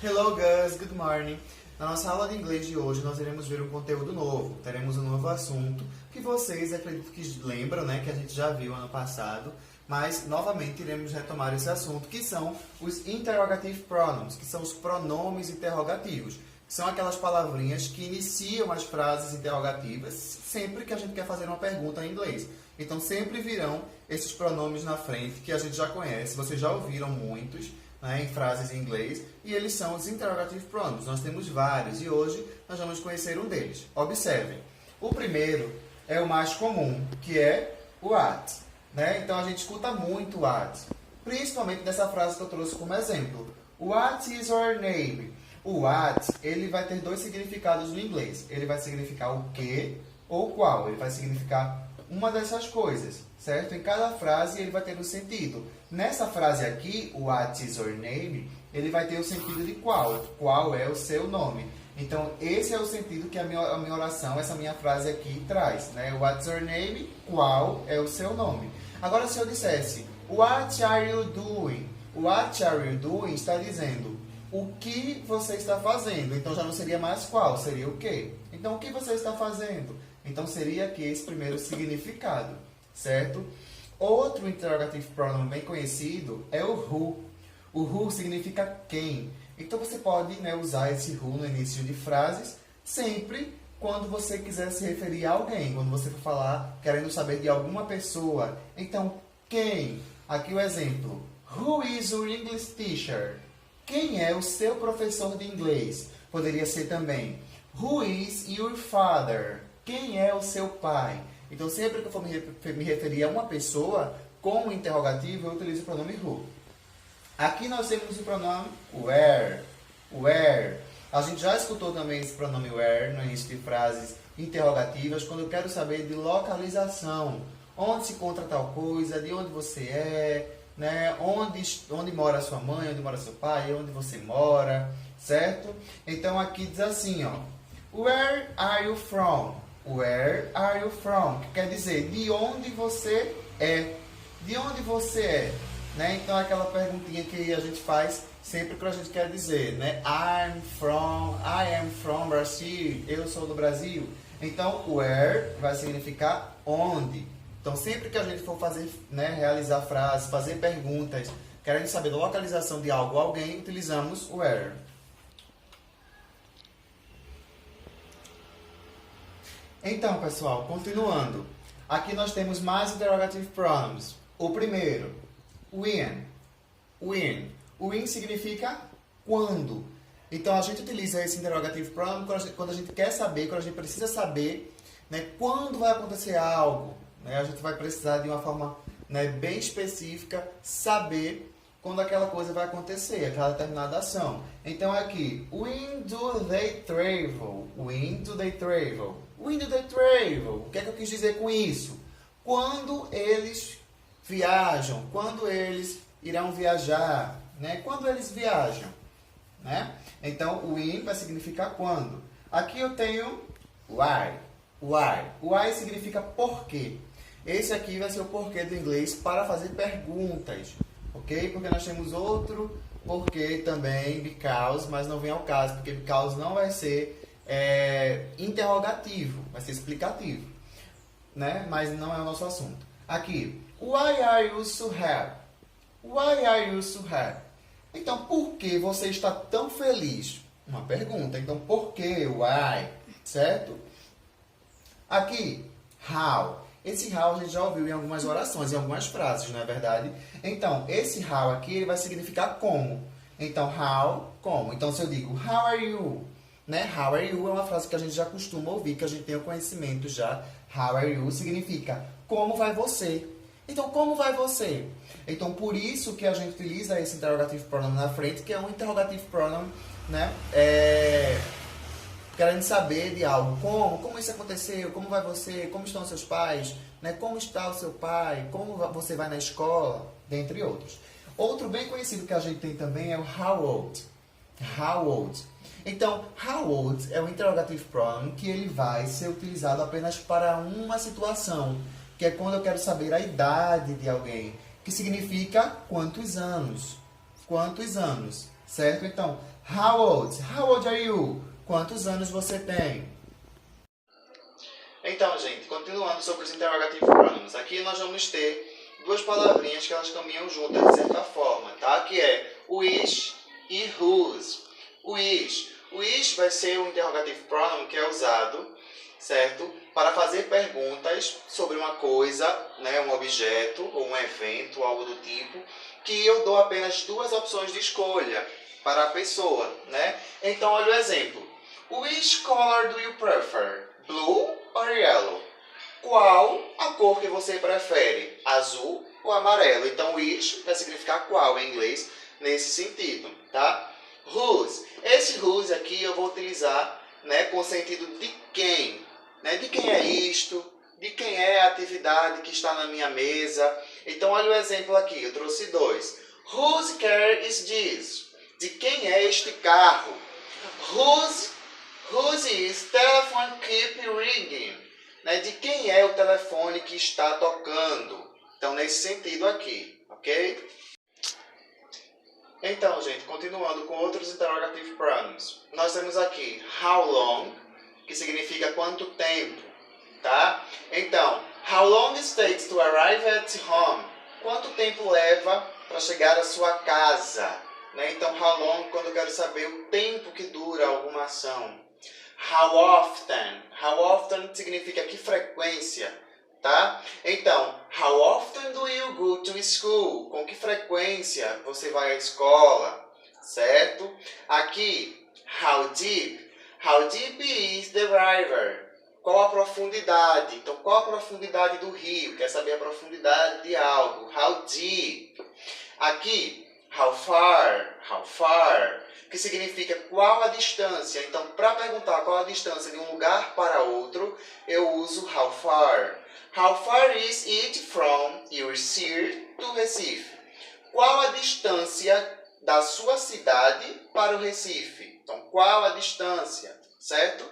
Hello girls, good morning! Na nossa aula de inglês de hoje nós iremos ver um conteúdo novo, teremos um novo assunto que vocês acredito que lembram, né, que a gente já viu ano passado, mas novamente iremos retomar esse assunto, que são os interrogative pronouns, que são os pronomes interrogativos, que são aquelas palavrinhas que iniciam as frases interrogativas sempre que a gente quer fazer uma pergunta em inglês. Então sempre virão esses pronomes na frente que a gente já conhece, vocês já ouviram muitos, né, em frases em inglês, e eles são os interrogative pronouns. Nós temos vários e hoje nós vamos conhecer um deles. Observem, o primeiro é o mais comum, que é o what, né? Então a gente escuta muito o what, principalmente nessa frase que eu trouxe como exemplo. What is your name? O what, ele vai ter dois significados no inglês. Ele vai significar o que ou qual. Ele vai significar uma dessas coisas, certo? Em cada frase ele vai ter um sentido. Nessa frase aqui, o what is your name, ele vai ter o sentido de qual. Qual é o seu nome. Então, esse é o sentido que a minha oração, essa minha frase aqui traz, né? What's your name? Qual é o seu nome? Agora, se eu dissesse, what are you doing? What are you doing está dizendo o que você está fazendo. Então, já não seria mais qual, seria o que. Então, o que você está fazendo? Então, seria aqui esse primeiro significado, certo? Outro interrogative pronoun bem conhecido é o who. O who significa quem. Então, você pode, né, usar esse who no início de frases, sempre quando você quiser se referir a alguém. Quando você for falar, querendo saber de alguma pessoa. Então, quem? Aqui o exemplo. Who is your English teacher? Quem é o seu professor de inglês? Poderia ser também. Who is your father? Quem é o seu pai? Então, sempre que eu for me referir a uma pessoa com um interrogativo, eu utilizo o pronome who. Aqui nós temos o pronome where. Where. A gente já escutou também esse pronome where no início de frases interrogativas, quando eu quero saber de localização. Onde se encontra tal coisa, de onde você é, né? Onde mora sua mãe, onde mora seu pai, onde você mora, certo? Então, aqui diz assim, ó. Where are you from? Where are you from? Que quer dizer, de onde você é. De onde você é. Né? Então, aquela perguntinha que a gente faz sempre que a gente quer dizer, né? I am from Brazil. Eu sou do Brasil. Então, where vai significar onde. Então, sempre que a gente for fazer, né, realizar frases, fazer perguntas, querendo saber da localização de algo ou alguém, utilizamos where. Então, pessoal, continuando. Aqui nós temos mais interrogative pronouns. O primeiro, when. When. When significa quando. Então, a gente utiliza esse interrogative pronoun quando a gente quer saber, quando a gente precisa saber, né, quando vai acontecer algo. Né? A gente vai precisar, de uma forma, né, bem específica, saber quando aquela coisa vai acontecer, aquela determinada ação. Então, aqui, when do they travel? When do they travel? When do they travel? O que é que eu quis dizer com isso? Quando eles viajam, quando eles irão viajar, né? Quando eles viajam, né? Então, o when vai significar quando. Aqui eu tenho why. Why. Why significa porquê. Esse aqui vai ser o porquê do inglês para fazer perguntas, ok? Porque nós temos outro porquê também, because, mas não vem ao caso, porque because não vai ser interrogativo, vai ser explicativo, né? Mas não é o nosso assunto. Aqui, why are you so happy? Why are you so happy? Então, por que você está tão feliz? Uma pergunta. Então, por que? Why? Certo? Aqui, how. Esse how a gente já ouviu em algumas orações, em algumas frases, não é verdade? Então, esse how aqui ele vai significar como. Então, how, como. Então, se eu digo, how are you? Né? How are you é uma frase que a gente já costuma ouvir, que a gente tem o conhecimento já. How are you significa como vai você. Então, como vai você? Então, por isso que a gente utiliza esse interrogative pronoun na frente, que é um interrogative pronoun, né? Querendo saber de algo. Como isso aconteceu? Como vai você? Como estão seus pais? Né? Como está o seu pai? Como você vai na escola? Dentre outros. Outro bem conhecido que a gente tem também é o how old. How old. Então, how old é um interrogative pronoun que ele vai ser utilizado apenas para uma situação, que é quando eu quero saber a idade de alguém, que significa quantos anos. Quantos anos, certo? Então, How old are you? Quantos anos você tem? Então, gente, continuando sobre os interrogative pronouns, aqui nós vamos ter duas palavrinhas que elas caminham juntas de certa forma, tá? Que é which e whose. Which vai ser o interrogative pronoun que é usado, certo? Para fazer perguntas sobre uma coisa, né, um objeto ou um evento, algo do tipo, que eu dou apenas duas opções de escolha para a pessoa, né? Então, olha o exemplo. Which color do you prefer? Blue or yellow? Qual a cor que você prefere? Azul ou amarelo? Então, which vai significar qual em inglês nesse sentido, tá? Whose. Esse whose aqui eu vou utilizar, né, com o sentido de quem. Né? De quem é isto? De quem é a atividade que está na minha mesa? Então, olha o exemplo aqui. Eu trouxe dois. Whose car is this? De quem é este carro? Whose is telephone keep ringing? Né? De quem é o telefone que está tocando? Então, nesse sentido aqui, ok? Então, gente, continuando com outros interrogative pronouns. Nós temos aqui how long, que significa quanto tempo, tá? Então, how long it takes to arrive at home? Quanto tempo leva para chegar à sua casa? Né? Então, how long, quando eu quero saber o tempo que dura alguma ação. How often? How often significa que frequência, tá? Então, how often do you go to school? Com que frequência você vai à escola, certo? Aqui, how deep? How deep is the river? Qual a profundidade? Então, qual a profundidade do rio? Quer saber a profundidade de algo? How deep? Aqui, how far? How far? Que significa qual a distância. Então, para perguntar qual a distância de um lugar para outro, eu uso how far. How far is it from your city to Recife? Qual a distância da sua cidade para o Recife? Então, qual a distância, certo?